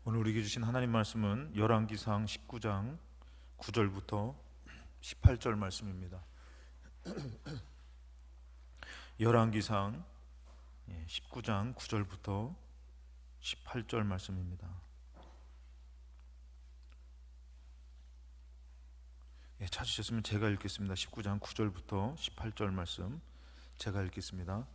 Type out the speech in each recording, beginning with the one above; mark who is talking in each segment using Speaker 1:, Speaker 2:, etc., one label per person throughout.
Speaker 1: 오늘 우리에게 주신 하나님 말씀은 열왕기상 19장 9절부터 18절 말씀입니다. 열왕기상 19장 9절부터 18절 말씀입니다. 찾으셨으면 제가 읽겠습니다. 19장 9절부터 18절 말씀 제가 읽겠습니다.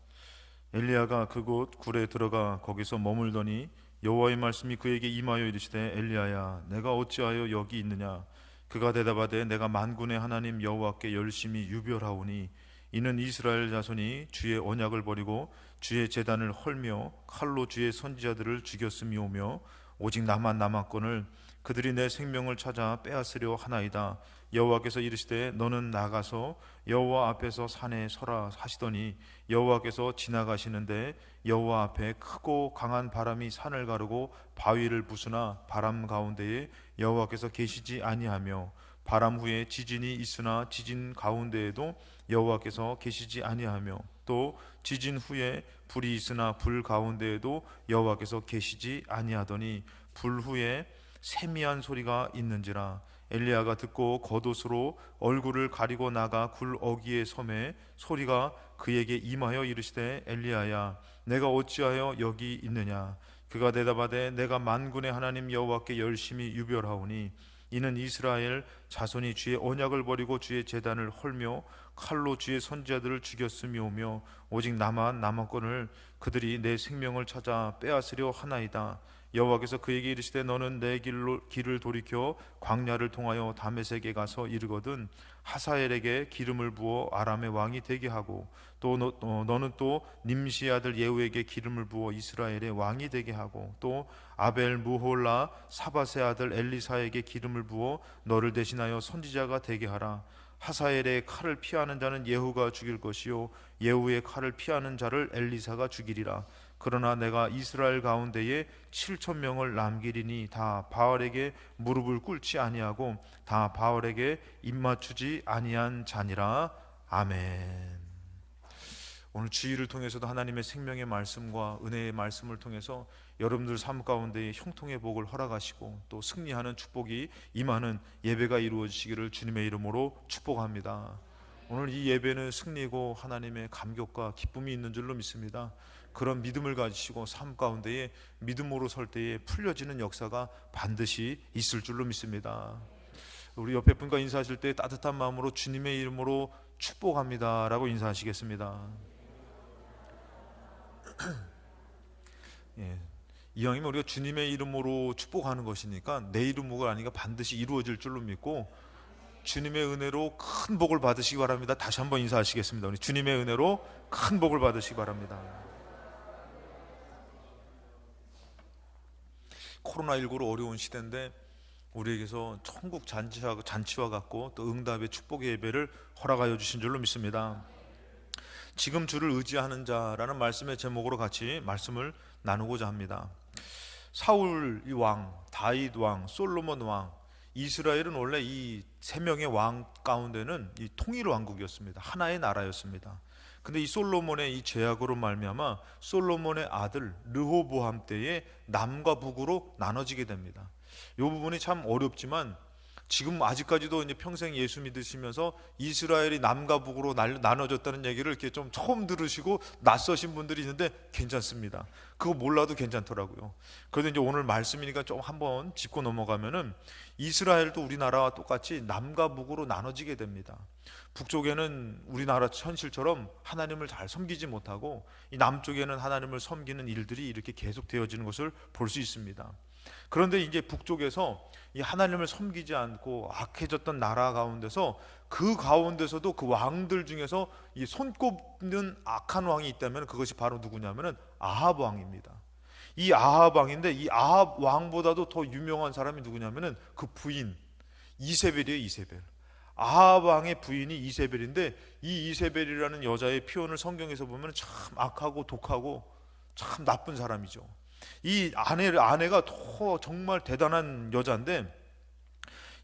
Speaker 1: 엘리야가 그곳 굴에 들어가 거기서 머물더니 여호와의 말씀이 그에게 임하여 이르시되 엘리야야 내가 어찌하여 여기 있느냐. 그가 대답하되 내가 만군의 하나님 여호와께 열심히 유별하오니 이는 이스라엘 자손이 주의 언약을 버리고 주의 제단을 헐며 칼로 주의 선지자들을 죽였음이오며 오직 나만 남았거늘 그들이 내 생명을 찾아 빼앗으려 하나이다. 여호와께서 이르시되 너는 나가서 여호와 앞에서 산에 서라 하시더니 여호와께서 지나가시는데 여호와 앞에 크고 강한 바람이 산을 가르고 바위를 부수나 바람 가운데에 여호와께서 계시지 아니하며 바람 후에 지진이 있으나 지진 가운데에도 여호와께서 계시지 아니하며 또 지진 후에 불이 있으나 불 가운데에도 여호와께서 계시지 아니하더니 불 후에 세미한 소리가 있는지라. 엘리야가 듣고 겉옷으로 얼굴을 가리고 나가 굴 어귀에 섬에 소리가 그에게 임하여 이르시되 엘리야야 내가 어찌하여 여기 있느냐. 그가 대답하되 내가 만군의 하나님 여호와께 열심히 유별하오니 이는 이스라엘 자손이 주의 언약을 버리고 주의 제단을 헐며 칼로 주의 선지자들을 죽였음이오며 오직 나만 남았거늘 그들이 내 생명을 찾아 빼앗으려 하나이다. 여호와께서 그에게 이르시되 너는 내 길을 돌이켜 광야를 통하여 다메섹에 가서 이르거든 하사엘에게 기름을 부어 아람의 왕이 되게 하고 또 너는 또 님시 아들 예후에게 기름을 부어 이스라엘의 왕이 되게 하고 또 아벨 무홀라 사밧의 아들 엘리사에게 기름을 부어 너를 대신하여 선지자가 되게 하라. 하사엘의 칼을 피하는 자는 예후가 죽일 것이요 예후의 칼을 피하는 자를 엘리사가 죽이리라. 그러나 내가 이스라엘 가운데에 7,000명을 남기리니 다 바알에게 무릎을 꿇지 아니하고 다 바알에게 입맞추지 아니한 자니라. 아멘. 오늘 주일을 통해서도 하나님의 생명의 말씀과 은혜의 말씀을 통해서 여러분들 삶 가운데 형통의 복을 허락하시고 또 승리하는 축복이 임하는 예배가 이루어지시기를 주님의 이름으로 축복합니다. 오늘 이 예배는 승리고 하나님의 감격과 기쁨이 있는 줄로 믿습니다. 그런 믿음을 가지시고 삶 가운데에 믿음으로 설 때에 풀려지는 역사가 반드시 있을 줄로 믿습니다. 우리 옆에 분과 인사하실 때 따뜻한 마음으로 주님의 이름으로 축복합니다 라고 인사하시겠습니다. 예, 이왕이면 우리가 주님의 이름으로 축복하는 것이니까 내 이름으로 아니까 반드시 이루어질 줄로 믿고 주님의 은혜로 큰 복을 받으시기 바랍니다. 다시 한번 인사하시겠습니다. 우리 주님의 은혜로 큰 복을 받으시기 바랍니다. 코로나19로 어려운 시대인데 우리에게서 천국 잔치와 같고 또 응답의 축복의 예배를 허락하여 주신 줄로 믿습니다. 지금 주를 의지하는 자라는 말씀의 제목으로 같이 말씀을 나누고자 합니다. 사울 왕, 다윗 왕, 솔로몬 왕, 이스라엘은 원래 이 세 명의 왕 가운데는 이 통일 왕국이었습니다. 하나의 나라였습니다. 근데 이 솔로몬의 이 죄악으로 말미암아 솔로몬의 아들 르호보암 때에 남과 북으로 나눠지게 됩니다. 이 부분이 참 어렵지만 지금 아직까지도 이제 평생 예수 믿으시면서 이스라엘이 남과 북으로 나눠졌다는 얘기를 이렇게 좀 처음 들으시고 낯서신 분들이 있는데 괜찮습니다. 그거 몰라도 괜찮더라고요. 그래도 이제 오늘 말씀이니까 좀 한번 짚고 넘어가면은 이스라엘도 우리나라와 똑같이 남과 북으로 나눠지게 됩니다. 북쪽에는 우리나라 현실처럼 하나님을 잘 섬기지 못하고 이 남쪽에는 하나님을 섬기는 일들이 이렇게 계속 되어지는 것을 볼 수 있습니다. 그런데 이제 북쪽에서 이 하나님을 섬기지 않고 악해졌던 나라 가운데서 그 가운데서도 그 왕들 중에서 이 손꼽는 악한 왕이 있다면 그것이 바로 누구냐면은 아합 왕입니다. 이 아합 왕인데 이 아합 왕보다도 더 유명한 사람이 누구냐면은 그 부인 이세벨이에요. 이세벨. 아합 왕의 부인이 이세벨인데 이 이세벨이라는 여자의 표현을 성경에서 보면 참 악하고 독하고 참 나쁜 사람이죠. 이 아내가 정말 대단한 여자인데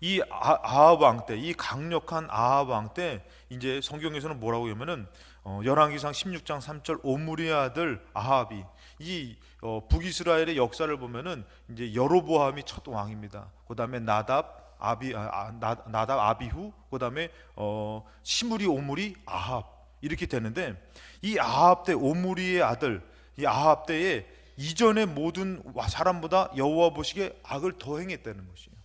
Speaker 1: 이 아합 왕 때, 이 강력한 아합 왕 때 이제 성경에서는 뭐라고 하면은 열왕기상 16장 3절 오므리의 아들 아합이 이 북이스라엘의 역사를 보면은 이제 여로보암이 첫 왕입니다. 그다음에 나답 아비후, 그다음에 시므리 오므리 아합 이렇게 되는데, 이 아합 때 오므리의 아들 이 아합 때에 이전의 모든 사람보다 여호와 보시기에 악을 더 행했다는 것이에요.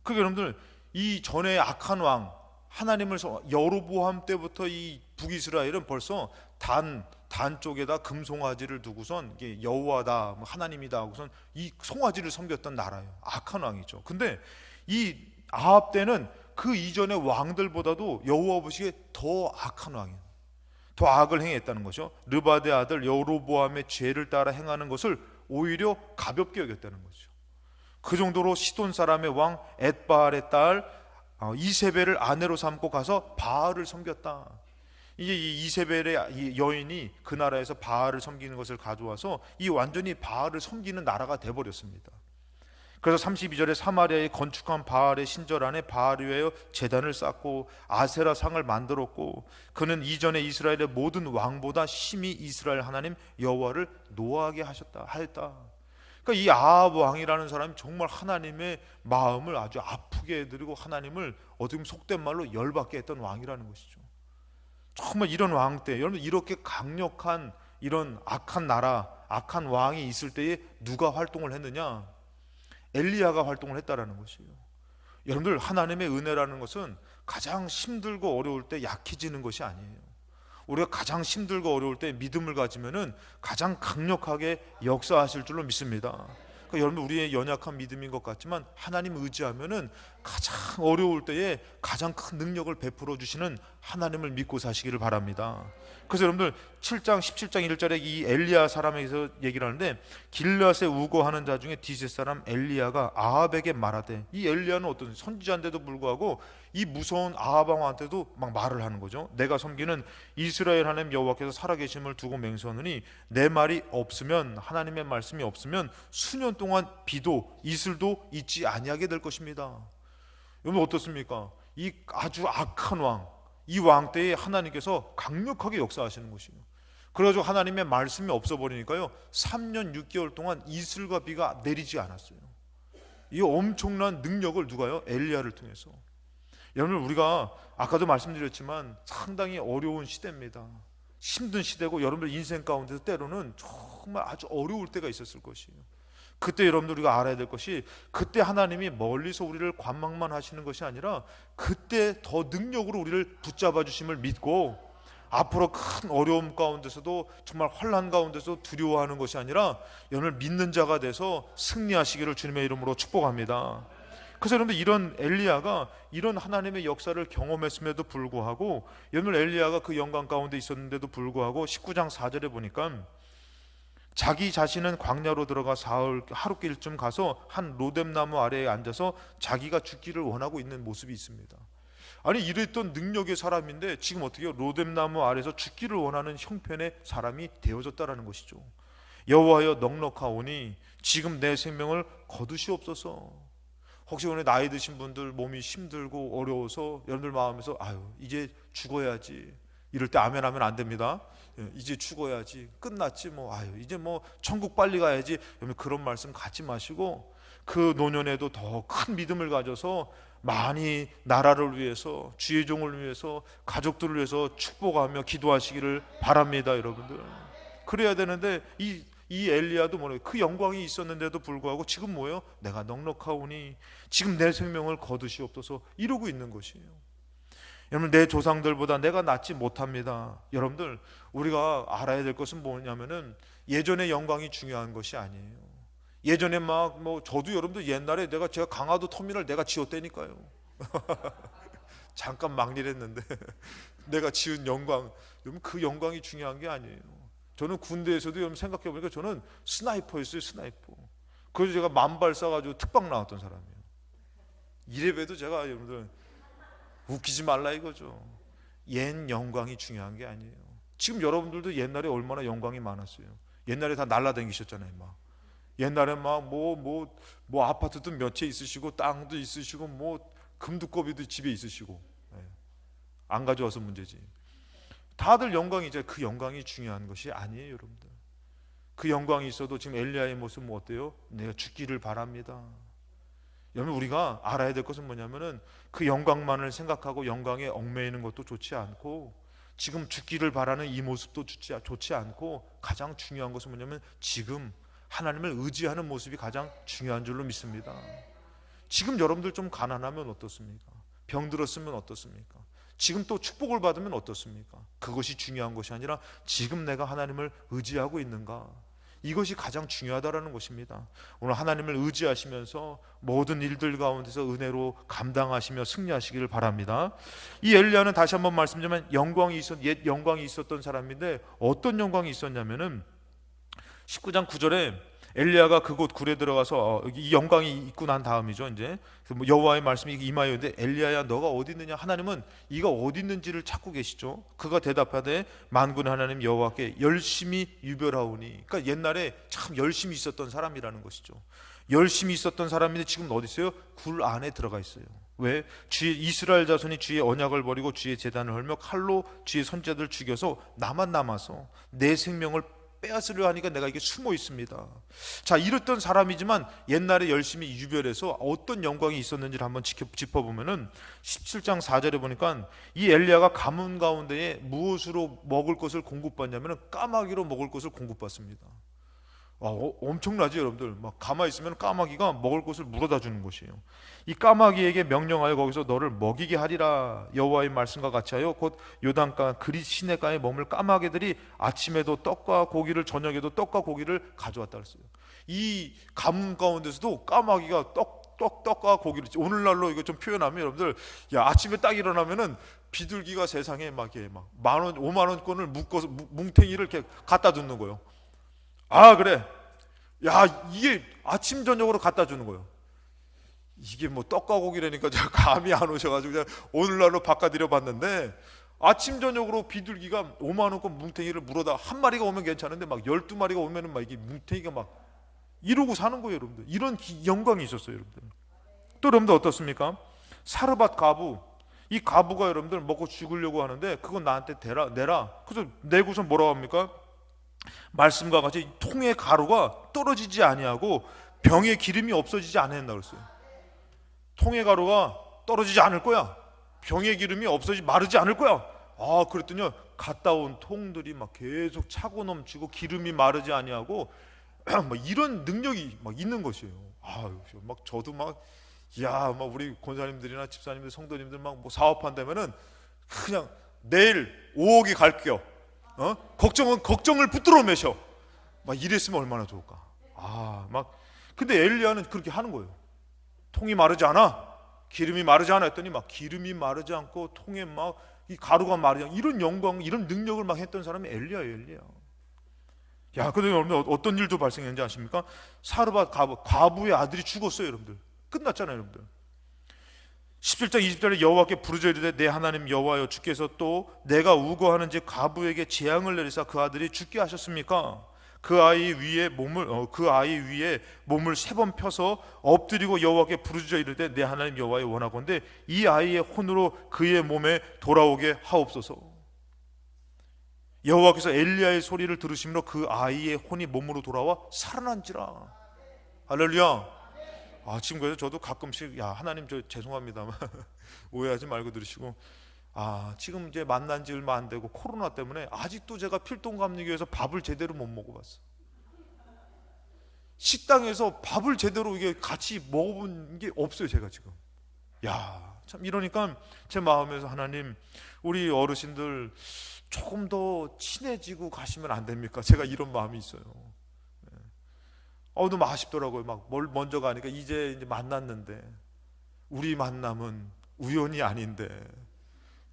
Speaker 1: 그러니까 여러분들 이 전에 악한 왕 하나님을 여로보암 때부터 이 북이스라엘은 벌써 단 쪽에다 금송아지를 두고선 이게 여호와다 하나님이다 하고선 이 송아지를 섬겼던 나라예요. 악한 왕이죠. 근데 이 아합 때는 그 이전의 왕들보다도 여호와 보시기에 더 악한 왕이에요. 더 악을 행했다는 거죠. 르바데 아들 여로보암의 죄를 따라 행하는 것을 오히려 가볍게 여겼다는 거죠. 그 정도로 시돈 사람의 왕 엣바알의 딸 이세벨을 아내로 삼고 가서 바알을 섬겼다. 이게 이 이세벨의 이 여인이 그 나라에서 바알을 섬기는 것을 가져와서 이 완전히 바알을 섬기는 나라가 돼버렸습니다. 그래서 32절에 사마리아에 건축한 바알의 신전 안에 바알을 위하여 제단을 쌓고 아세라 상을 만들었고, 그는 이전에 이스라엘의 모든 왕보다 심히 이스라엘 하나님 여호와를 노하게 하였다. 그러니까 이 아합 왕이라는 사람이 정말 하나님의 마음을 아주 아프게 해드리고 하나님을 어떻게 보면 속된 말로 열받게 했던 왕이라는 것이죠. 정말 이런 왕 때, 여러분 이렇게 강력한 이런 악한 나라, 악한 왕이 있을 때에 누가 활동을 했느냐? 엘리야가 활동을 했다라는 것이에요. 여러분들 하나님의 은혜라는 것은 가장 힘들고 어려울 때 약해지는 것이 아니에요. 우리가 가장 힘들고 어려울 때 믿음을 가지면은 가장 강력하게 역사하실 줄로 믿습니다. 그러니까 여러분 우리의 연약한 믿음인 것 같지만 하나님 의지하면은 가장 어려울 때에 가장 큰 능력을 베풀어 주시는 하나님을 믿고 사시기를 바랍니다. 그래서 여러분들 7장 17장 1절에 이 엘리야 사람에게서 얘기를 하는데, 길앗에 우거하는 자 중에 디셋 사람 엘리야가 아합에게 말하되, 이 엘리야는 어떤 선지자인데도 불구하고 이 무서운 아합 왕한테도 막 말을 하는 거죠. 내가 섬기는 이스라엘 하나님 여호와께서 살아계심을 두고 맹세하노니 내 말이 없으면, 하나님의 말씀이 없으면 수년 동안 비도 이슬도 있지 아니하게 될 것입니다. 여러분 어떻습니까? 이 아주 악한 왕, 이 왕 때에 하나님께서 강력하게 역사하시는 것이에요. 그래가지고 하나님의 말씀이 없어버리니까요 3년 6개월 동안 이슬과 비가 내리지 않았어요. 이 엄청난 능력을 누가요? 엘리야를 통해서. 여러분 우리가 아까도 말씀드렸지만 상당히 어려운 시대입니다. 힘든 시대고 여러분들 인생 가운데서 때로는 정말 아주 어려울 때가 있었을 것이에요. 그때 여러분들 우리가 알아야 될 것이, 그때 하나님이 멀리서 우리를 관망만 하시는 것이 아니라 그때 더 능력으로 우리를 붙잡아 주심을 믿고, 앞으로 큰 어려움 가운데서도 정말 환난 가운데서 두려워하는 것이 아니라 여러분을 믿는 자가 돼서 승리하시기를 주님의 이름으로 축복합니다. 그래서 여러분들 이런 엘리야가 이런 하나님의 역사를 경험했음에도 불구하고, 여러분 엘리야가 그 영광 가운데 있었는데도 불구하고 19장 4절에 보니까 자기 자신은 광야로 들어가 사흘 하루길쯤 가서 한 로뎀나무 아래에 앉아서 자기가 죽기를 원하고 있는 모습이 있습니다. 아니 이랬던 능력의 사람인데 지금 어떻게 해요? 로뎀나무 아래에서 죽기를 원하는 형편의 사람이 되어졌다라는 것이죠. 여호와여 넉넉하오니 지금 내 생명을 거두시옵소서. 혹시 오늘 나이 드신 분들 몸이 힘들고 어려워서 여러분들 마음에서 아유 이제 죽어야지, 이럴 때 아멘 하면 안 됩니다. 이제 죽어야지, 끝났지 뭐, 아유 이제 뭐 천국 빨리 가야지, 여러분 그런 말씀 갖지 마시고 그 노년에도 더 큰 믿음을 가져서 많이 나라를 위해서, 주의 종을 위해서, 가족들을 위해서 축복하며 기도하시기를 바랍니다. 여러분들 그래야 되는데 이 엘리야도 뭐래요? 그 영광이 있었는데도 불구하고 지금 뭐예요? 내가 넉넉하오니 지금 내 생명을 거두시옵소서 이러고 있는 것이에요. 여러분 내 조상들보다 내가 낫지 못합니다. 여러분들 우리가 알아야 될 것은 뭐냐면은 예전의 영광이 중요한 것이 아니에요. 예전에 막 뭐 저도 여러분들 옛날에 제가 강화도 터미널 내가 지었다니까요. 잠깐 막일했는데 내가 지은 영광, 여러분 그 영광이 중요한 게 아니에요. 저는 군대에서도 여러분 생각해 보니까 저는 스나이퍼였어요. 스나이퍼. 그래서 제가 만발 쏴가지고 특방 나왔던 사람이에요. 이래봬도 제가 여러분들 웃기지 말라 이거죠. 옛 영광이 중요한 게 아니에요. 지금 여러분들도 옛날에 얼마나 영광이 많았어요. 옛날에 다 날라다니셨잖아요. 막 옛날에 막 뭐 아파트도 몇 채 있으시고 땅도 있으시고 뭐 금두꺼비도 집에 있으시고, 안 가져와서 문제지. 다들 영광이죠. 그 영광이 중요한 것이 아니에요, 여러분들. 그 영광이 있어도 지금 엘리야의 모습은 뭐 어때요? 내가 죽기를 바랍니다. 여러분, 우리가 알아야 될 것은 뭐냐면은 그 영광만을 생각하고 영광에 얽매이는 것도 좋지 않고, 지금 죽기를 바라는 이 모습도 좋지 않고, 가장 중요한 것은 뭐냐면 지금 하나님을 의지하는 모습이 가장 중요한 줄로 믿습니다. 지금 여러분들 좀 가난하면 어떻습니까? 병들었으면 어떻습니까? 지금 또 축복을 받으면 어떻습니까? 그것이 중요한 것이 아니라 지금 내가 하나님을 의지하고 있는가, 이것이 가장 중요하다라는 것입니다. 오늘 하나님을 의지하시면서 모든 일들 가운데서 은혜로 감당하시며 승리하시기를 바랍니다. 이 엘리야는 다시 한번 말씀드리면 옛 영광이 있었던 사람인데, 어떤 영광이 있었냐면은 19장 9절에 엘리야가 그곳 굴에 들어가서 이 영광이 있고 난 다음이죠. 이제 여호와의 말씀이 임하였는데, 엘리야야 너가 어디 있느냐? 하나님은 이가 어디 있는지를 찾고 계시죠. 그가 대답하되 만군의 하나님 여호와께 열심히 유별하오니. 그러니까 옛날에 참 열심히 있었던 사람이라는 것이죠. 열심히 있었던 사람인데 지금 어디 있어요? 굴 안에 들어가 있어요. 왜? 주의 이스라엘 자손이 주의 언약을 버리고 주의 제단을 헐며 칼로 주의 선자들 죽여서 나만 남아서 내 생명을 빼앗으려 하니까 내가 이게 숨어 있습니다. 자, 이랬던 사람이지만 옛날에 열심히 유별해서 어떤 영광이 있었는지를 한번 짚어보면은 17장 4절에 보니까 이 엘리야가 가문 가운데에 무엇으로 먹을 것을 공급받냐면은 까마귀로 먹을 것을 공급받습니다. 엄청나지 여러분들. 막 가만히 있으면 까마귀가 먹을 것을 물어다 주는 것이에요. 이 까마귀에게 명령하여 거기서 너를 먹이게 하리라. 여호와의 말씀과 같이 하여 곧 요단가 그리 시내가에 머물 까마귀들이 아침에도 떡과 고기를, 저녁에도 떡과 고기를 가져왔다 그랬어요. 이 가문 가운데서도 까마귀가 떡과 고기를, 오늘날로 이거 좀 표현하면 여러분들, 야, 아침에 딱 일어나면은 비둘기가 세상에 막 10,000원, 50,000원권을 묶어서 뭉탱이를 이렇게 갖다 두는 거예요. 아, 그래. 야, 이게 아침 저녁으로 갖다 주는 거예요. 이게 뭐 떡과 고기라니까 제가 감이 안 오셔가지고 그냥 오늘날로 바꿔드려 봤는데, 아침 저녁으로 비둘기가 50,000원권 뭉탱이를 물어다, 한 마리가 오면 괜찮은데 막 12마리가 오면은 막 이게 뭉탱이가 막 이러고 사는 거예요, 여러분들. 이런 영광이 있었어요, 여러분들. 또 여러분들 어떻습니까? 사르밧 과부, 이 과부가 여러분들 먹고 죽으려고 하는데 그건 나한테 내라. 그래서 내고서 뭐라고 합니까? 말씀과 같이 통의 가루가 떨어지지 아니하고 병의 기름이 없어지지 않았나 그랬어요. 통의 가루가 떨어지지 않을 거야. 병의 기름이 마르지 않을 거야. 그랬더니 갔다 온 통들이 막 계속 차고 넘치고 기름이 마르지 아니하고 막 이런 능력이 막 있는 것이에요. 막 저도 막 우리 권사님들이나 집사님들, 성도님들 막 뭐 사업한다면은 그냥 내일 5억이 갈게요. 걱정을 붙들어 매셔. 막 이랬으면 얼마나 좋을까. 근데 엘리야는 그렇게 하는 거예요. 통이 마르지 않아, 기름이 마르지 않아 했더니 막 기름이 마르지 않고 통에 막 이 가루가 마르지 않고, 이런 영광, 이런 능력을 막 했던 사람이 엘리야. 근데 여러분 어떤 일도 발생했는지 아십니까? 사르밧 과부의 아들이 죽었어요, 여러분들. 끝났잖아요, 여러분들. 17장 20절에 여호와께 부르짖어 이르되 내 하나님 여호와여, 주께서 또 내가 우거하는지 과부에게 재앙을 내리사 그 아들이 죽게 하셨습니까? 그 아이 위에 몸을 3번 펴서 엎드리고 여호와께 부르짖어 이르되 내 하나님 여호와여, 원하건대 이 아이의 혼으로 그의 몸에 돌아오게 하옵소서. 여호와께서 엘리야의 소리를 들으심으로 그 아이의 혼이 몸으로 돌아와 살아난지라. 할렐루야. 지금 그래서 저도 가끔씩 하나님 저 죄송합니다만 오해하지 말고 들으시고, 지금 이제 만난 지 얼마 안 되고 코로나 때문에 아직도 제가 필동감리교회에서 밥을 제대로 못 먹어봤어요. 식당에서 밥을 제대로 이게 같이 먹어본 게 없어요, 제가 지금. 참 이러니까 제 마음에서, 하나님, 우리 어르신들 조금 더 친해지고 가시면 안 됩니까? 제가 이런 마음이 있어요. 너무 아쉽더라고요. 막 뭘 먼저 가니까 이제 만났는데 우리 만남은 우연이 아닌데,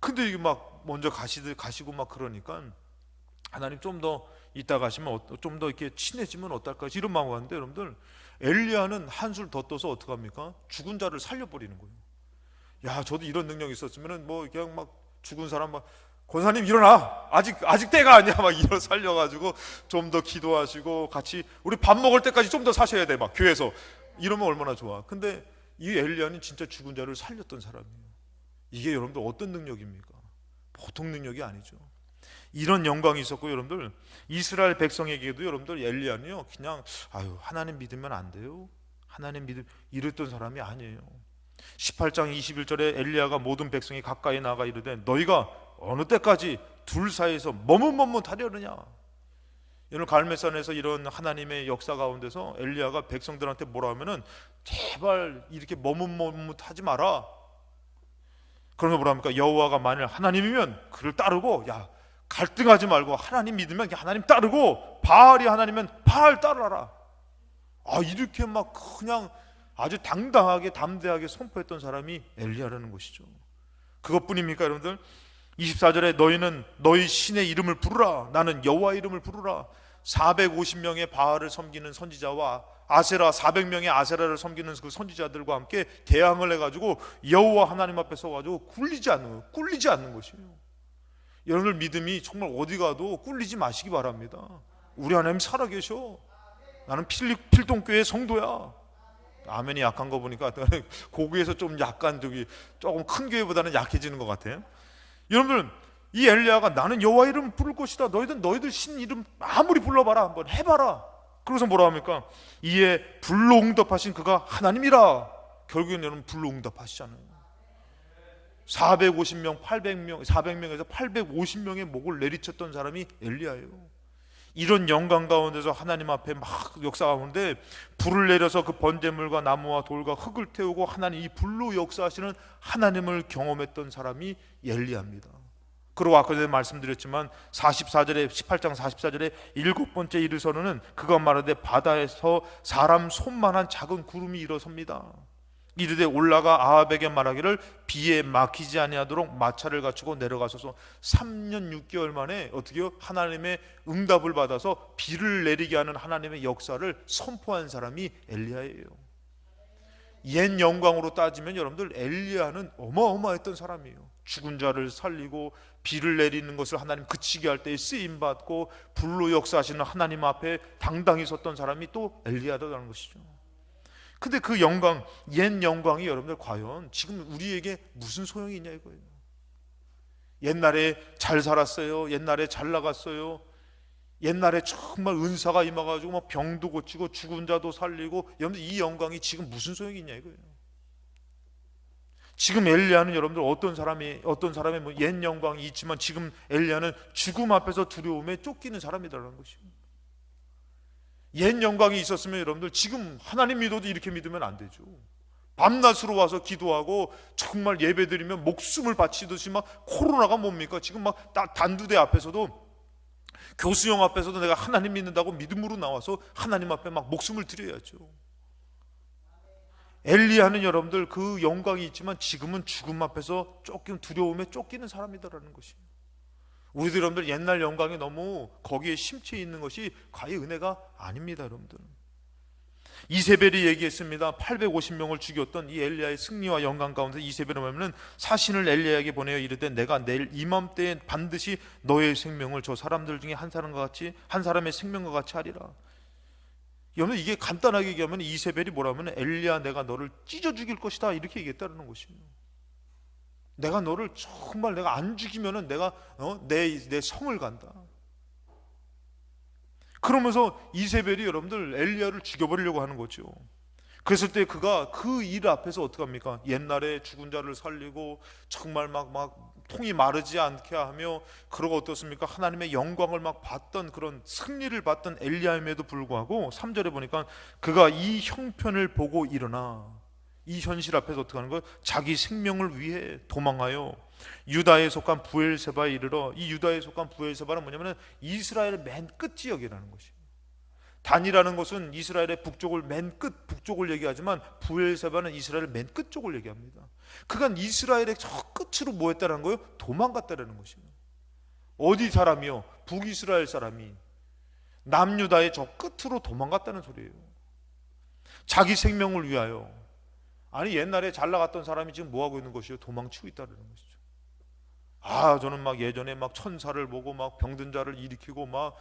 Speaker 1: 근데 이게 막 먼저 가시고 막 그러니까, 하나님 좀 더 이따 가시면 좀 더 이렇게 친해지면 어떨까, 이런 마음을 갖는데, 여러분들 엘리야는 한술 더 떠서 어떻게 합니까? 죽은 자를 살려버리는 거예요. 저도 이런 능력이 있었으면은 뭐 그냥 막 죽은 사람 막, 권사님 일어나, 아직 때가 아니야, 막 이런 살려가지고 좀 더 기도하시고 같이 우리 밥 먹을 때까지 좀 더 사셔야 돼, 막 교회에서. 이러면 얼마나 좋아. 근데 이 엘리야는 진짜 죽은 자를 살렸던 사람이에요. 이게 여러분들 어떤 능력입니까? 보통 능력이 아니죠. 이런 영광이 있었고, 여러분들 이스라엘 백성에게도 여러분들 엘리야는요 그냥 하나님 믿으면 안 돼요, 하나님 믿음 이랬던 사람이 아니에요. 18장 21절에 엘리야가 모든 백성이 가까이 나가 이르되 너희가 어느 때까지 둘 사이에서 머뭇머뭇하려느냐. 오늘 갈멜산에서 이런 하나님의 역사 가운데서 엘리야가 백성들한테 뭐라 하면은 제발 이렇게 머뭇머뭇하지 마라. 그러면 뭐라 합니까? 여호와가 만일 하나님이면 그를 따르고, 야 갈등하지 말고 하나님 믿으면 하나님 따르고, 바알이 하나님이면 바알 따르라. 이렇게 막 그냥 아주 당당하게 담대하게 선포했던 사람이 엘리야라는 것이죠. 그것뿐입니까 여러분들? 24절에 너희는 너희 신의 이름을 부르라, 나는 여호와 이름을 부르라. 450명의 바알을 섬기는 선지자와 아세라 400명의 아세라를 섬기는 그 선지자들과 함께 대항을 해가지고 여호와 하나님 앞에 서가지고 꿀리지 않는 것이에요. 여러분들 믿음이 정말 어디 가도 꿀리지 마시기 바랍니다. 우리 하나님 살아계셔. 나는 필동교회 성도야. 아멘이 약한 거 보니까 고교에서 좀 약간 조금 큰 교회보다는 약해지는 것 같아요. 여러분들 이 엘리야가 나는 여호와 이름 부를 것이다, 너희들 신 이름 아무리 불러봐라, 한번 해봐라. 그래서 뭐라 합니까? 이에 불로 응답하신 그가 하나님이라. 결국에는 여러분 불로 응답하시잖아요. 450명 800명 400명에서 850명의 목을 내리쳤던 사람이 엘리야예요. 이런 영광 가운데서 하나님 앞에 막 역사하는데 불을 내려서 그 번제물과 나무와 돌과 흙을 태우고 하나님 이 불로 역사하시는 하나님을 경험했던 사람이 엘리야입니다. 그리고 아까 전에 말씀드렸지만 44절에 18장 44절에 일곱 번째 이르서는 그가 말하되 바다에서 사람 손만한 작은 구름이 일어섭니다. 이르되 올라가 아합에게 말하기를 비에 막히지 아니하도록 마차를 갖추고 내려가소서. 3년 6개월 만에 어떻게요? 하나님의 응답을 받아서 비를 내리게 하는 하나님의 역사를 선포한 사람이 엘리야예요. 옛 영광으로 따지면 여러분들 엘리야는 어마어마했던 사람이에요. 죽은 자를 살리고 비를 내리는 것을 하나님 그치게 할 때 쓰임받고 불로 역사하시는 하나님 앞에 당당히 섰던 사람이 또 엘리야다라는 것이죠. 근데 그 영광, 옛 영광이 여러분들 과연 지금 우리에게 무슨 소용이 있냐 이거예요. 옛날에 잘 살았어요, 옛날에 잘 나갔어요, 옛날에 정말 은사가 임해가지고 막 병도 고치고 죽은 자도 살리고, 여러분들 이 영광이 지금 무슨 소용이 있냐 이거예요. 지금 엘리야는 여러분들 어떤 사람의 뭐 옛 영광이 있지만 지금 엘리야는 죽음 앞에서 두려움에 쫓기는 사람이라는 것이에요. 옛 영광이 있었으면 여러분들 지금 하나님 믿어도 이렇게 믿으면 안 되죠. 밤낮으로 와서 기도하고 정말 예배드리면 목숨을 바치듯이 막 코로나가 뭡니까? 지금 막 단두대 앞에서도 교수형 앞에서도 내가 하나님 믿는다고 믿음으로 나와서 하나님 앞에 막 목숨을 드려야죠. 엘리야는 여러분들 그 영광이 있지만 지금은 죽음 앞에서 쫓기는 두려움에 쫓기는 사람이다라는 것이에요. 우리들 여러분들 옛날 영광이 너무 거기에 심취해 있는 것이 과연 은혜가 아닙니다. 여러분들 이세벨이 얘기했습니다. 850명을 죽였던 이 엘리야의 승리와 영광 가운데 이세벨은 뭐냐면 사신을 엘리야에게 보내어 이르되 내가 내일 이맘때에 반드시 너의 생명을 저 사람들 중에 한 사람의 생명과 같이 하리라. 여러분 이게 간단하게 얘기하면 이세벨이 뭐라면 엘리야 내가 너를 찢어 죽일 것이다 이렇게 얘기했다는 것이에요. 내가 너를 정말 내가 안 죽이면은 내가 내 성을 간다. 그러면서 이세벨이 여러분들 엘리야를 죽여버리려고 하는 거죠. 그랬을 때 그가 그 일 앞에서 어떻게 합니까? 옛날에 죽은 자를 살리고 정말 막 통이 마르지 않게 하며 그러고 어떻습니까? 하나님의 영광을 막 봤던 그런 승리를 봤던 엘리야임에도 불구하고 3절에 보니까 그가 이 형편을 보고 일어나 이 현실 앞에서 어떻게 하는 거예요? 자기 생명을 위해 도망하여 유다에 속한 부엘세바에 이르러, 이 유다에 속한 부엘세바는 뭐냐면 이스라엘의 맨 끝 지역이라는 것이에요. 단이라는 것은 이스라엘의 북쪽을 맨 끝 북쪽을 얘기하지만 부엘세바는 이스라엘의 맨 끝쪽을 얘기합니다. 그간 이스라엘의 저 끝으로 뭐 했다는 거예요? 도망갔다는 것이에요. 어디 사람이요? 북이스라엘 사람이 남유다의 저 끝으로 도망갔다는 소리예요. 자기 생명을 위하여. 아니 옛날에 잘 나갔던 사람이 지금 뭐 하고 있는 것이요? 도망치고 있다는 것이죠. 저는 막 예전에 막 천사를 보고 막 병든 자를 일으키고 막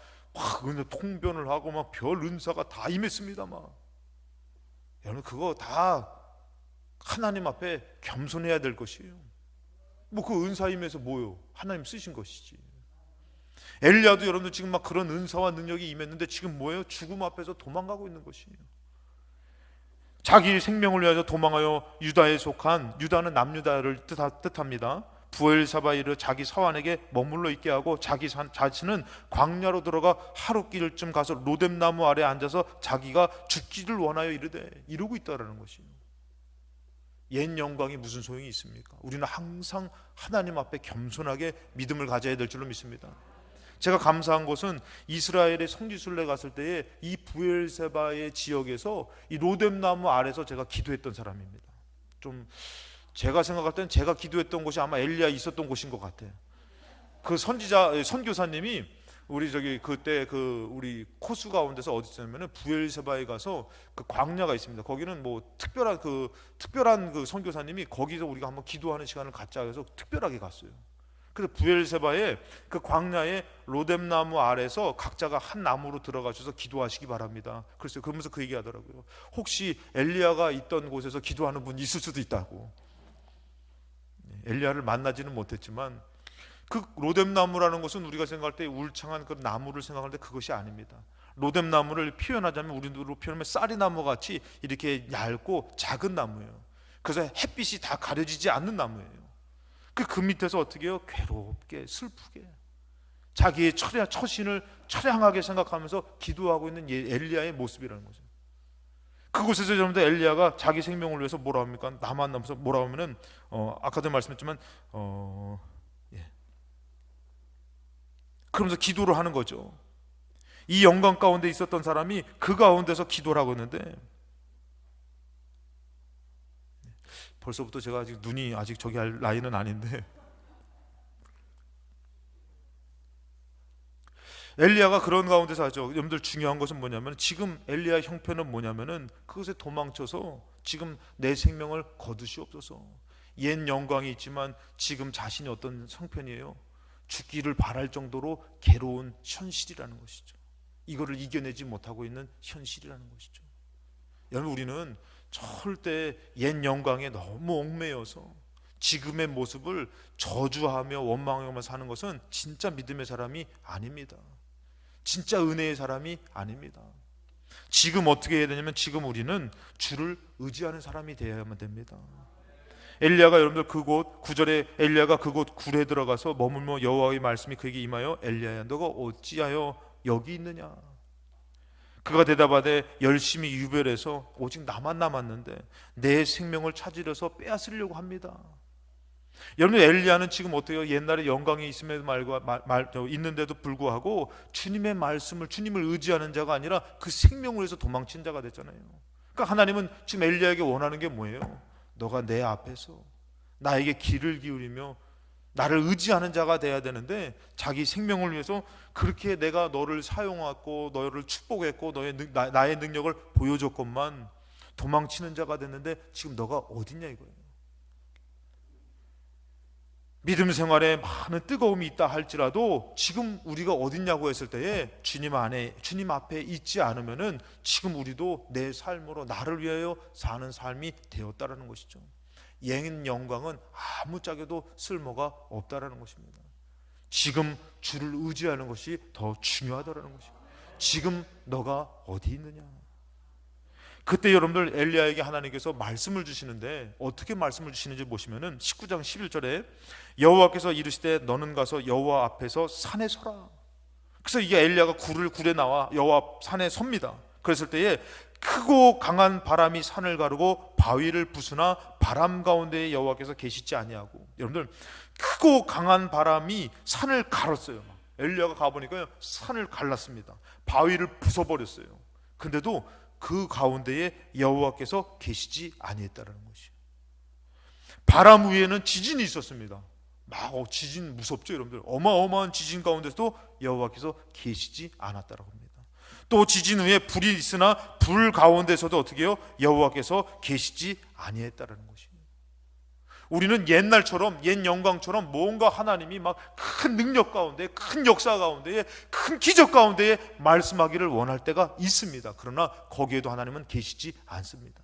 Speaker 1: 통변을 하고 막 별 은사가 다 임했습니다. 여러분 그거 다 하나님 앞에 겸손해야 될 것이에요. 뭐 그 은사 임해서 뭐요? 하나님 쓰신 것이지. 엘리야도 여러분들 지금 막 그런 은사와 능력이 임했는데 지금 뭐예요? 죽음 앞에서 도망가고 있는 것이에요. 자기 생명을 위하여 도망하여 유다에 속한, 유다는 남유다를 뜻합니다. 부엘사바이를 자기 사환에게 머물러 있게 하고 자신은 광야로 들어가 하루길쯤 가서 로뎀나무 아래 앉아서 자기가 죽기를 원하여 이러고 있다라는 것이에요. 옛 영광이 무슨 소용이 있습니까? 우리는 항상 하나님 앞에 겸손하게 믿음을 가져야 될 줄로 믿습니다. 제가 감사한 것은 이스라엘의 성지순례 갔을 때에 이 부엘세바의 지역에서 이 로뎀나무 아래서 제가 기도했던 사람입니다. 좀 제가 생각할 때는 제가 기도했던 곳이 아마 엘리야 있었던 곳인 것 같아요. 그 선교사님이 우리 그때 우리 코스 가운데서 어디 있냐면은 부엘세바에 가서 그 광야가 있습니다. 거기는 뭐 특별한 그 선교사님이 거기서 우리가 한번 기도하는 시간을 갖자 해서 특별하게 갔어요. 그래서 부엘세바의 그 광야의 로뎀나무 아래서 각자가 한 나무로 들어가셔서 기도하시기 바랍니다. 그래서 그러면서 그 얘기하더라고요. 혹시 엘리야가 있던 곳에서 기도하는 분 있을 수도 있다고. 엘리야를 만나지는 못했지만 그 로뎀나무라는 것은 우리가 생각할 때 울창한 그 나무를 생각할 때 그것이 아닙니다. 로뎀나무를 표현하자면 우리로 표현하면 쌀이나무 같이 이렇게 얇고 작은 나무예요. 그래서 햇빛이 다 가려지지 않는 나무예요. 그 밑에서 어떻게 해요? 괴롭게 슬프게 자기의 처신을 처량하게 생각하면서 기도하고 있는 엘리야의 모습이라는 거죠. 그곳에서 여러분들 엘리야가 자기 생명을 위해서 뭐라 합니까? 나 만나면서 뭐라 하면은 아까도 말씀했지만 그러면서 기도를 하는 거죠. 이 영광 가운데 있었던 사람이 그 가운데서 기도를 하고 있는데 벌써부터 제가 아직 눈이 아직 저기 할 나이는 아닌데 엘리야가 그런 가운데서 하죠. 여러분들 중요한 것은 뭐냐면 지금 엘리야 형편은 뭐냐면은 그것에 도망쳐서 지금 내 생명을 거두시옵소서. 옛 영광이 있지만 지금 자신이 어떤 형편이에요? 죽기를 바랄 정도로 괴로운 현실이라는 것이죠. 이거를 이겨내지 못하고 있는 현실이라는 것이죠. 여러분 우리는 절대 옛 영광에 너무 얽매여서 지금의 모습을 저주하며 원망하며 사는 것은 진짜 믿음의 사람이 아닙니다. 진짜 은혜의 사람이 아닙니다. 지금 어떻게 해야 되냐면 지금 우리는 주를 의지하는 사람이 되어야만 됩니다. 엘리야가 여러분들 그곳 9절에 엘리야가 그곳 굴에 들어가서 머물며 여호와의 말씀이 그에게 임하여 엘리야야 너가 어찌하여 여기 있느냐. 그가 대답하되 열심히 유별해서 오직 나만 남았는데 내 생명을 찾으려서 빼앗으려고 합니다. 여러분 엘리야는 지금 어때요? 옛날에 영광이 있는데도 불구하고 주님의 말씀을 주님을 의지하는 자가 아니라 그 생명을 위해서 도망친 자가 됐잖아요. 그러니까 하나님은 지금 엘리야에게 원하는 게 뭐예요? 너가 내 앞에서 나에게 귀를 기울이며 나를 의지하는 자가 돼야 되는데 자기 생명을 위해서 그렇게 내가 너를 사용하고 너를 축복했고 나의 능력을 보여줬건만 도망치는 자가 됐는데 지금 너가 어딨냐 이거예요. 믿음 생활에 많은 뜨거움이 있다 할지라도 지금 우리가 어딨냐고 했을 때에 주님 앞에 있지 않으면은 지금 우리도 내 삶으로 나를 위하여 사는 삶이 되었다라는 것이죠. 옛 영광은 아무짝에도 쓸모가 없다라는 것입니다. 지금 주를 의지하는 것이 더 중요하다라는 것입니다. 지금 너가 어디 있느냐. 그때 여러분들 엘리야에게 하나님께서 말씀을 주시는데 어떻게 말씀을 주시는지 보시면은 19장 11절에 여호와께서 이르시되 너는 가서 여호와 앞에서 산에 서라. 그래서 이게 엘리야가 굴에 나와 여호와 산에 섭니다. 그랬을 때에 크고 강한 바람이 산을 가르고 바위를 부수나 바람 가운데에 여호와께서 계시지 아니하고. 여러분들 크고 강한 바람이 산을 갈았어요. 엘리야가 가보니까요 산을 갈랐습니다. 바위를 부숴버렸어요. 근데도 그 가운데에 여호와께서 계시지 아니했다라는 것이에요. 바람 위에는 지진이 있었습니다. 막 지진 무섭죠 여러분들. 어마어마한 지진 가운데서도 여호와께서 계시지 않았다라고 합니다. 또 지진 후에 불이 있으나 불 가운데서도 어떻게 해요? 여호와께서 계시지 아니했다라는 것이에요. 우리는 옛날처럼 옛 영광처럼 뭔가 하나님이 막 큰 능력 가운데 큰 역사 가운데에 큰 기적 가운데에 말씀하기를 원할 때가 있습니다. 그러나 거기에도 하나님은 계시지 않습니다.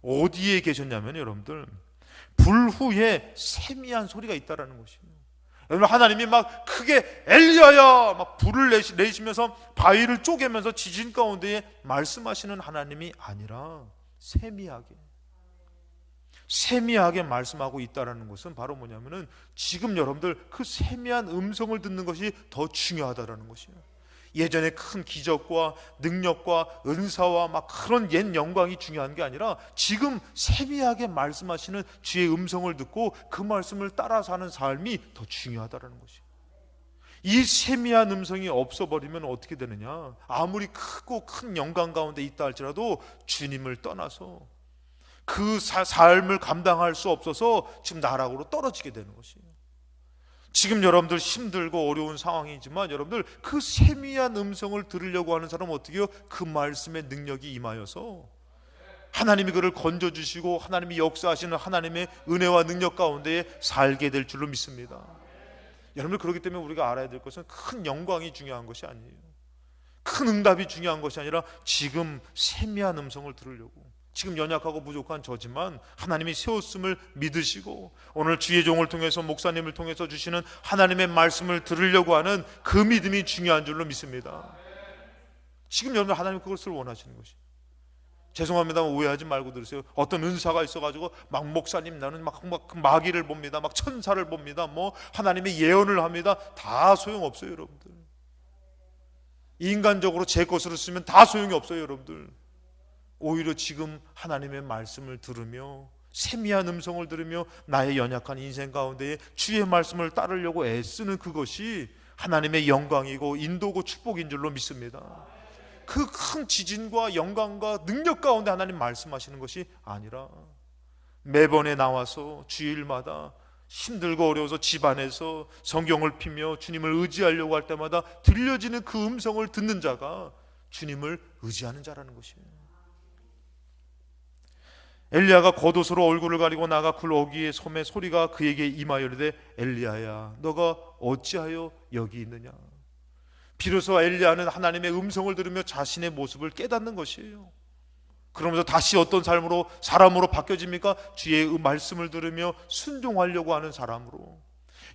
Speaker 1: 어디에 계셨냐면 여러분들 불 후에 세미한 소리가 있다라는 것이에요. 여러분, 하나님이 막 크게 엘리야야 막 불을 내시면서 바위를 쪼개면서 지진 가운데에 말씀하시는 하나님이 아니라 세미하게 말씀하고 있다는 것은 바로 뭐냐면은 지금 여러분들 그 세미한 음성을 듣는 것이 더 중요하다는 것이에요. 예전에 큰 기적과 능력과 은사와 막 그런 옛 영광이 중요한 게 아니라 지금 세미하게 말씀하시는 주의 음성을 듣고 그 말씀을 따라 사는 삶이 더 중요하다는 것이에요. 이 세미한 음성이 없어버리면 어떻게 되느냐? 아무리 크고 큰 영광 가운데 있다 할지라도 주님을 떠나서 그 삶을 감당할 수 없어서 지금 나락으로 떨어지게 되는 것이에요. 지금 여러분들 힘들고 어려운 상황이지만 여러분들 그 세미한 음성을 들으려고 하는 사람은 어떻게 해요? 그 말씀의 능력이 임하여서 하나님이 그를 건져주시고 하나님이 역사하시는 하나님의 은혜와 능력 가운데에 살게 될 줄로 믿습니다. 여러분들, 그렇기 때문에 우리가 알아야 될 것은 큰 영광이 중요한 것이 아니에요. 큰 응답이 중요한 것이 아니라 지금 세미한 음성을 들으려고, 지금 연약하고 부족한 저지만 하나님이 세웠음을 믿으시고 오늘 주의 종을 통해서 목사님을 통해서 주시는 하나님의 말씀을 들으려고 하는 그 믿음이 중요한 줄로 믿습니다. 지금 여러분, 하나님 그것을 원하시는 것이에요. 죄송합니다만 오해하지 말고 들으세요. 어떤 은사가 있어가지고 막 목사님 나는 막 마귀를 봅니다, 막 천사를 봅니다, 뭐 하나님의 예언을 합니다. 다 소용없어요 여러분들. 인간적으로 제 것으로 쓰면 다 소용이 없어요 여러분들. 오히려 지금 하나님의 말씀을 들으며 세미한 음성을 들으며 나의 연약한 인생 가운데에 주의 말씀을 따르려고 애쓰는 그것이 하나님의 영광이고 인도고 축복인 줄로 믿습니다. 그 큰 지진과 영광과 능력 가운데 하나님 말씀하시는 것이 아니라 매번에 나와서 주일마다 힘들고 어려워서 집안에서 성경을 피며 주님을 의지하려고 할 때마다 들려지는 그 음성을 듣는 자가 주님을 의지하는 자라는 것이에요. 엘리야가 겉옷으로 얼굴을 가리고 나가 굴 어귀의 섬에 소리가 그에게 임하여 이르되 엘리야야 너가 어찌하여 여기 있느냐. 비로소 엘리야는 하나님의 음성을 들으며 자신의 모습을 깨닫는 것이에요. 그러면서 다시 어떤 삶으로, 사람으로 바뀌어집니까? 주의 말씀을 들으며 순종하려고 하는 사람으로.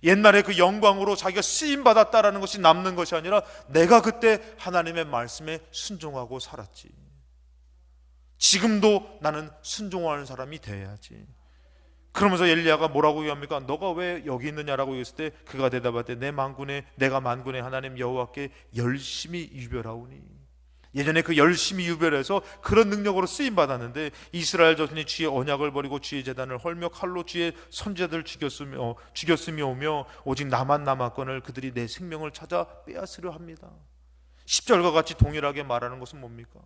Speaker 1: 옛날에 그 영광으로 자기가 쓰임받았다라는 것이 남는 것이 아니라 내가 그때 하나님의 말씀에 순종하고 살았지, 지금도 나는 순종하는 사람이 되어야지. 그러면서 엘리야가 뭐라고 얘기합니까? 너가 왜 여기 있느냐라고 얘기했을 때 그가 대답하되 내가 만군의 하나님 여호와께 열심히 유별하오니. 예전에 그 열심히 유별해서 그런 능력으로 쓰임받았는데 이스라엘 자손이 주의 언약을 버리고 주의 제단을 헐며 칼로 주의 선지자들을 죽였으며 오며 오직 나만 남았거늘 그들이 내 생명을 찾아 빼앗으려 합니다. 10절과 같이 동일하게 말하는 것은 뭡니까?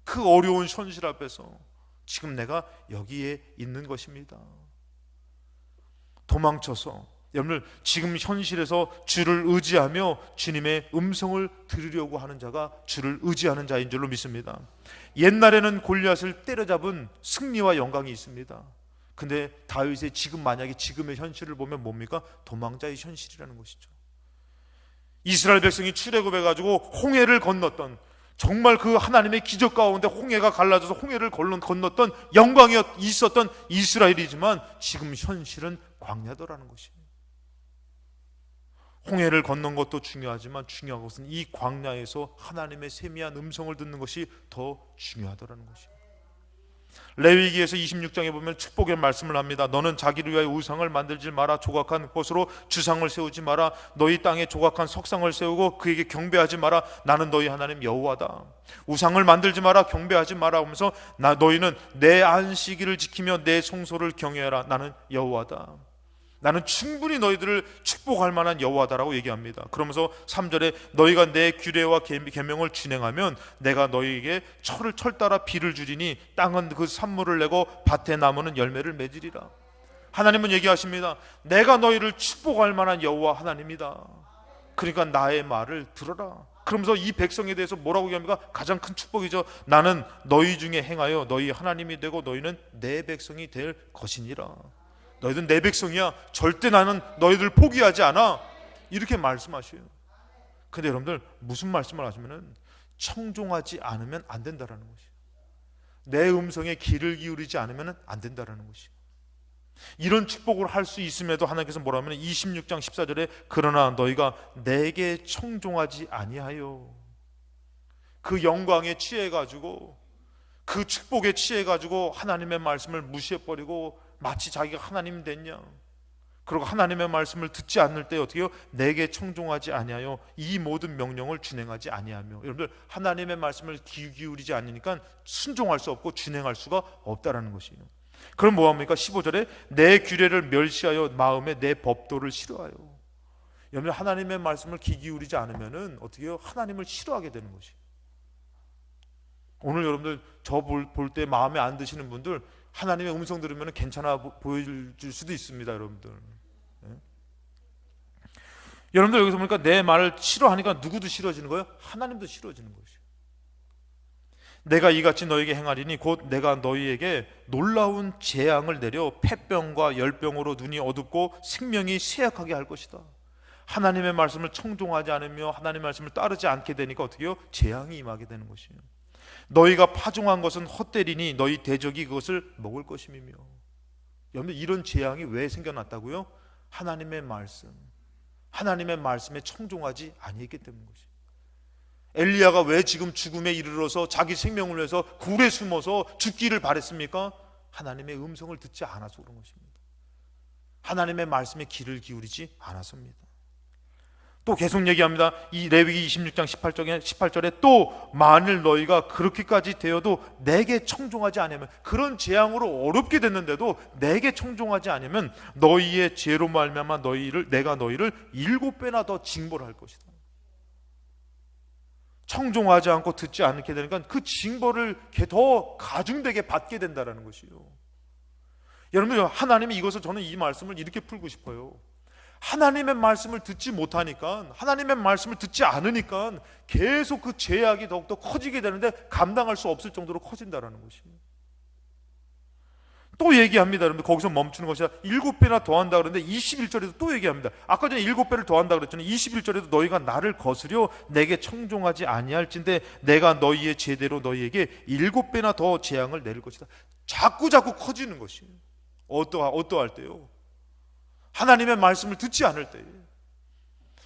Speaker 1: 그 어려운 현실 앞에서 지금 내가 여기에 있는 것입니다. 도망쳐서, 여러분들 지금 현실에서 주를 의지하며 주님의 음성을 들으려고 하는 자가 주를 의지하는 자인 줄로 믿습니다. 옛날에는 골리앗을 때려잡은 승리와 영광이 있습니다. 근데 다윗의 만약에 지금의 현실을 보면 뭡니까? 도망자의 현실이라는 것이죠. 이스라엘 백성이 출애굽해가지고 홍해를 건넜던, 정말 그 하나님의 기적 가운데 홍해가 갈라져서 홍해를 건넜던 영광이 있었던 이스라엘이지만 지금 현실은 광야더라는 것이에요. 홍해를 건넌 것도 중요하지만 중요한 것은 이 광야에서 하나님의 세미한 음성을 듣는 것이 더 중요하더라는 것이에요. 레위기에서 26장에 보면 축복의 말씀을 합니다. 너는 자기를 위하여 우상을 만들지 마라. 조각한 것으로 주상을 세우지 마라. 너희 땅에 조각한 석상을 세우고 그에게 경배하지 마라. 나는 너희 하나님 여호와다. 우상을 만들지 마라, 경배하지 마라 하면서 너희는 내 안식일을 지키며 내 성소를 경외하라. 나는 여호와다. 나는 충분히 너희들을 축복할 만한 여호와다라고 얘기합니다. 그러면서 3절에 너희가 내 규례와 계명을 준행하면 내가 너희에게 철을 따라 비를 주리니 땅은 그 산물을 내고 밭에 나무는 열매를 맺으리라. 하나님은 얘기하십니다. 내가 너희를 축복할 만한 여호와 하나님이다. 그러니까 나의 말을 들어라. 그러면서 이 백성에 대해서 뭐라고 얘기합니까? 가장 큰 축복이죠. 나는 너희 중에 행하여 너희 하나님이 되고 너희는 내 백성이 될 것이니라. 너희들 내 백성이야. 절대 나는 너희들 포기하지 않아. 이렇게 말씀하셔요. 근데 여러분들 무슨 말씀을 하시면은 청종하지 않으면 안 된다라는 것이에요. 내 음성에 귀를 기울이지 않으면 안 된다라는 것이에요. 이런 축복을 할 수 있음에도 하나님께서 뭐라면 26장 14절에 그러나 너희가 내게 청종하지 아니하여, 그 영광에 취해가지고 그 축복에 취해가지고 하나님의 말씀을 무시해버리고 마치 자기가 하나님 됐냐, 그리고 하나님의 말씀을 듣지 않을 때 어떻게 해요? 내게 청종하지 아니하여 이 모든 명령을 준행하지 아니하며. 여러분들, 하나님의 말씀을 귀 기울이지 않으니까 순종할 수 없고 준행할 수가 없다라는 것이에요. 그럼 뭐합니까? 15절에 내 규례를 멸시하여 마음에 내 법도를 싫어하여. 여러분, 하나님의 말씀을 귀 기울이지 않으면 어떻게 해요? 하나님을 싫어하게 되는 것이에요. 오늘 여러분들 저 볼 때 마음에 안 드시는 분들 하나님의 음성 들으면 괜찮아 보여줄 수도 있습니다. 여러분들, 네? 여러분들 여기서 보니까 내 말을 싫어하니까 누구도 싫어지는 거예요? 하나님도 싫어지는 것이에요. 내가 이같이 너에게 행하리니 곧 내가 너희에게 놀라운 재앙을 내려 폐병과 열병으로 눈이 어둡고 생명이 쇠약하게 할 것이다. 하나님의 말씀을 청종하지 않으며 하나님의 말씀을 따르지 않게 되니까 어떻게 해요? 재앙이 임하게 되는 것이에요. 너희가 파종한 것은 헛되리니 너희 대적이 그것을 먹을 것임이며. 여러분, 이런 재앙이 왜 생겨났다고요? 하나님의 말씀, 하나님의 말씀에 청종하지 아니했기 때문인 것이에요. 엘리야가 왜 지금 죽음에 이르러서 자기 생명을 위해서 굴에 숨어서 죽기를 바랬습니까? 하나님의 음성을 듣지 않아서 그런 것입니다. 하나님의 말씀에 귀를 기울이지 않았습니다. 또 계속 얘기합니다. 이 레위기 26장 18절에 또 만일 너희가 그렇게까지 되어도 내게 청종하지 않으면, 그런 재앙으로 어렵게 됐는데도 내게 청종하지 않으면 너희의 죄로 말미암아 내가 너희를 7배나 더 징벌할 것이다. 청종하지 않고 듣지 않게 되니까 그 징벌을 더 가중되게 받게 된다는 것이요. 여러분, 하나님이 이것을, 저는 이 말씀을 이렇게 풀고 싶어요. 하나님의 말씀을 듣지 못하니까, 하나님의 말씀을 듣지 않으니까 계속 그 죄악이 더욱더 커지게 되는데 감당할 수 없을 정도로 커진다는 것이에요. 또 얘기합니다. 여러분, 거기서 멈추는 것이 아니라 7배나 더한다 그러는데 21절에도 또 얘기합니다. 아까 전에 7배를 더한다 그랬잖아요. 21절에도 너희가 나를 거스려 내게 청종하지 아니할진대 내가 너희의 죄대로 너희에게 7배나 더 재앙을 내릴 것이다. 자꾸 커지는 것이에요. 어떠할 때요? 하나님의 말씀을 듣지 않을 때에,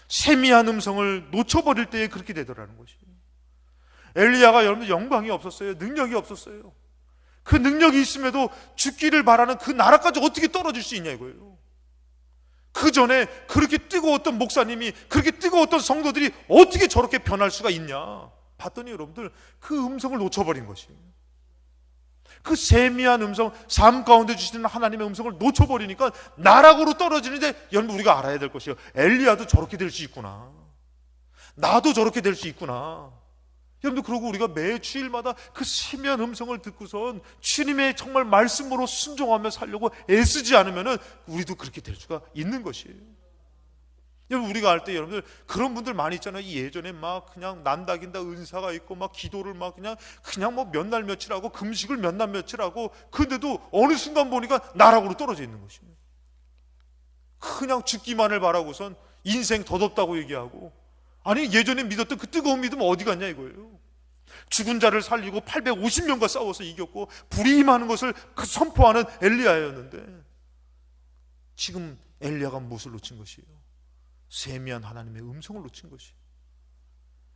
Speaker 1: 세미한 음성을 놓쳐버릴 때에 그렇게 되더라는 것이에요. 엘리야가 여러분 영광이 없었어요. 능력이 없었어요. 그 능력이 있음에도 죽기를 바라는 그 나라까지 어떻게 떨어질 수 있냐 이거예요. 그 전에 그렇게 뜨거웠던 목사님이, 그렇게 뜨거웠던 성도들이 어떻게 저렇게 변할 수가 있냐 봤더니 여러분들 그 음성을 놓쳐버린 것이에요. 그 세미한 음성, 삶 가운데 주시는 하나님의 음성을 놓쳐버리니까 나락으로 떨어지는데, 여러분 우리가 알아야 될 것이에요. 엘리야도 저렇게 될 수 있구나, 나도 저렇게 될 수 있구나. 여러분들, 그러고 우리가 매 주일마다 그 세미한 음성을 듣고선 주님의 정말 말씀으로 순종하며 살려고 애쓰지 않으면 우리도 그렇게 될 수가 있는 것이에요. 여러분, 우리가 할 때 여러분들 그런 분들 많이 있잖아요. 예전에 막 그냥 난다긴다 은사가 있고 막 기도를 막 그냥 뭐 몇 날 며칠 하고 금식을 몇 날 며칠 하고, 근데도 어느 순간 보니까 나락으로 떨어져 있는 것이에요. 그냥 죽기만을 바라고선 인생 덧없다고 얘기하고, 아니 예전에 믿었던 그 뜨거운 믿음 어디 갔냐 이거예요. 죽은 자를 살리고 850명과 싸워서 이겼고 불임하는 것을 선포하는 엘리야였는데, 지금 엘리야가 무엇을 놓친 것이에요? 세미한 하나님의 음성을 놓친 것이에요.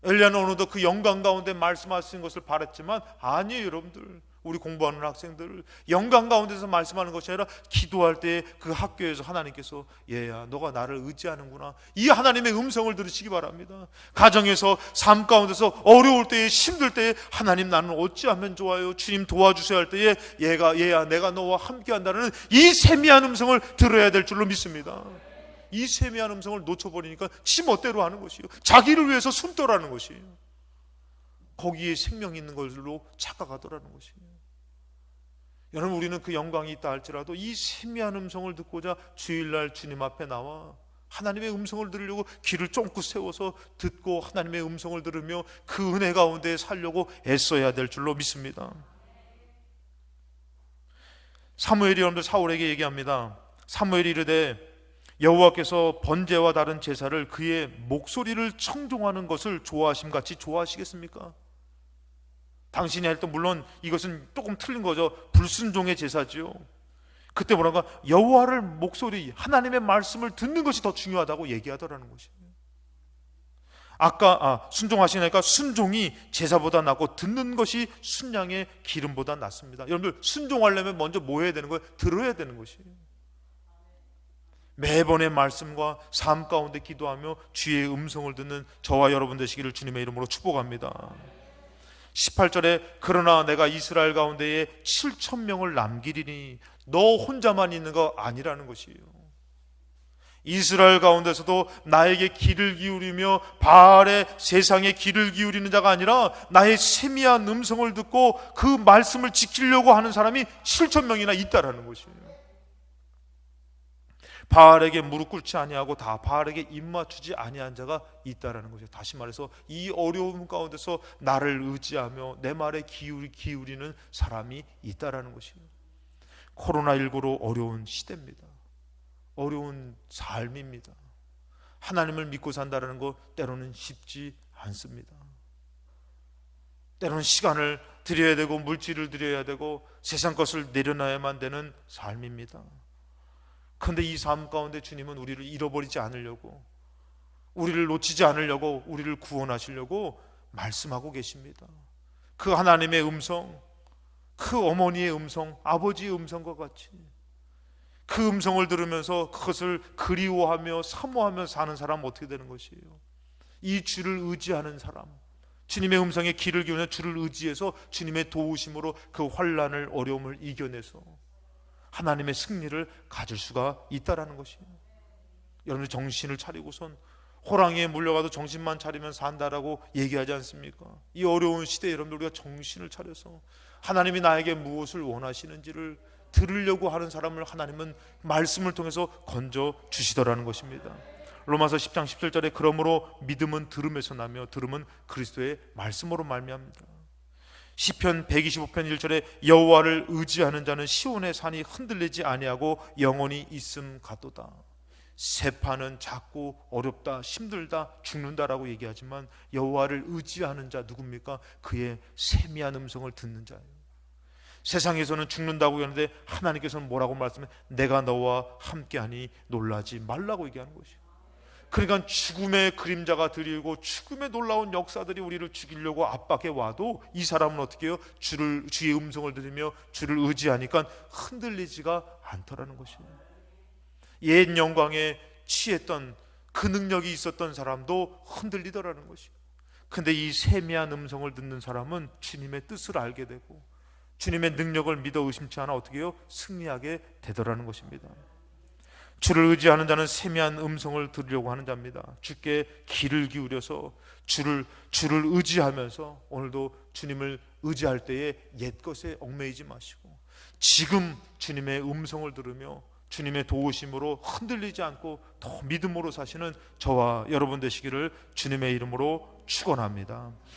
Speaker 1: 엘리야는 어느덧 그 영광 가운데 말씀하시는 것을 바랐지만 아니에요. 여러분들, 우리 공부하는 학생들, 영광 가운데서 말씀하는 것이 아니라 기도할 때 그 학교에서 하나님께서 얘야 너가 나를 의지하는구나, 이 하나님의 음성을 들으시기 바랍니다. 가정에서, 삶 가운데서 어려울 때에, 힘들 때에 하나님 나는 어찌하면 좋아요, 주님 도와주셔야 할 때에 얘야 내가 너와 함께 한다는 이 세미한 음성을 들어야 될 줄로 믿습니다. 이 세미한 음성을 놓쳐버리니까 지 멋대로 하는 것이에요. 자기를 위해서 숨떠라는 것이에요. 거기에 생명이 있는 것으로 착각하더라는 것이에요. 여러분, 우리는 그 영광이 있다 할지라도 이 세미한 음성을 듣고자 주일날 주님 앞에 나와 하나님의 음성을 들으려고 귀를 쫑긋 세워서 듣고 하나님의 음성을 들으며 그 은혜 가운데 살려고 애써야 될 줄로 믿습니다. 사무엘이 여러분들 사울에게 얘기합니다. 사무엘이 이르되 여호와께서 번제와 다른 제사를 그의 목소리를 청종하는 것을 좋아하심같이 좋아하시겠습니까? 당신이 할 때, 물론 이것은 조금 틀린 거죠. 불순종의 제사지요. 그때 뭐랄까, 여호와를 목소리, 하나님의 말씀을 듣는 것이 더 중요하다고 얘기하더라는 것이에요. 아까 순종하시니까 순종이 제사보다 낫고 듣는 것이 순양의 기름보다 낫습니다. 여러분들 순종하려면 먼저 뭐 해야 되는 거예요? 들어야 되는 것이에요. 매번의 말씀과 삶 가운데 기도하며 주의 음성을 듣는 저와 여러분 되시기를 주님의 이름으로 축복합니다. 18절에 그러나 내가 이스라엘 가운데에 7,000명을 남기리니 너 혼자만 있는 거 아니라는 것이에요. 이스라엘 가운데서도 나에게 귀를 기울이며 바알의 세상에 귀를 기울이는 자가 아니라 나의 세미한 음성을 듣고 그 말씀을 지키려고 하는 사람이 7,000명이나 있다라는 것이에요. 바알에게 무릎 꿇지 아니하고 다 바알에게 입 맞추지 아니한 자가 있다라는 것이죠. 다시 말해서 이 어려움 가운데서 나를 의지하며 내 말에 기울이는 사람이 있다라는 것이에요. 코로나19로 어려운 시대입니다. 어려운 삶입니다. 하나님을 믿고 산다는 거 때로는 쉽지 않습니다. 때로는 시간을 드려야 되고 물질을 드려야 되고 세상 것을 내려놔야만 되는 삶입니다. 그런데 이 삶 가운데 주님은 우리를 잃어버리지 않으려고, 우리를 놓치지 않으려고, 우리를 구원하시려고 말씀하고 계십니다. 그 하나님의 음성, 그 어머니의 음성, 아버지의 음성과 같이 그 음성을 들으면서 그것을 그리워하며 사모하며 사는 사람은 어떻게 되는 것이에요? 이 주를 의지하는 사람, 주님의 음성에 귀를 기울여 주를 의지해서 주님의 도우심으로 그 환난을, 어려움을 이겨내서 하나님의 승리를 가질 수가 있다라는 것이에요. 여러분들 정신을 차리고선, 호랑이에 물려가도 정신만 차리면 산다라고 얘기하지 않습니까? 이 어려운 시대에 여러분들 우리가 정신을 차려서 하나님이 나에게 무엇을 원하시는지를 들으려고 하는 사람을 하나님은 말씀을 통해서 건져 주시더라는 것입니다. 로마서 10장 17절에 그러므로 믿음은 들음에서 나며 들음은 그리스도의 말씀으로 말미암니다. 시편 125편 1절에 여호와를 의지하는 자는 시온의 산이 흔들리지 아니하고 영원히 있음 같도다. 세파는 작고 어렵다, 힘들다, 죽는다라고 얘기하지만 여호와를 의지하는 자 누굽니까? 그의 세미한 음성을 듣는 자예요. 세상에서는 죽는다고 하는데 하나님께서는 뭐라고 말씀해? 내가 너와 함께하니 놀라지 말라고 얘기하는 것이에요. 그러니까 죽음의 그림자가 드리고 죽음의 놀라운 역사들이 우리를 죽이려고 압박해 와도 이 사람은 어떻게 해요? 주의 음성을 들으며 주를 의지하니까 흔들리지가 않더라는 것이에요. 옛 영광에 취했던 그 능력이 있었던 사람도 흔들리더라는 것이에요. 근데 이 세미한 음성을 듣는 사람은 주님의 뜻을 알게 되고 주님의 능력을 믿어 의심치 않아 어떻게 해요? 승리하게 되더라는 것입니다. 주를 의지하는 자는 세미한 음성을 들으려고 하는 자입니다. 주께 귀를 기울여서 주를 의지하면서 오늘도 주님을 의지할 때에 옛것에 얽매이지 마시고 지금 주님의 음성을 들으며 주님의 도우심으로 흔들리지 않고 더 믿음으로 사시는 저와 여러분 되시기를 주님의 이름으로 축원합니다.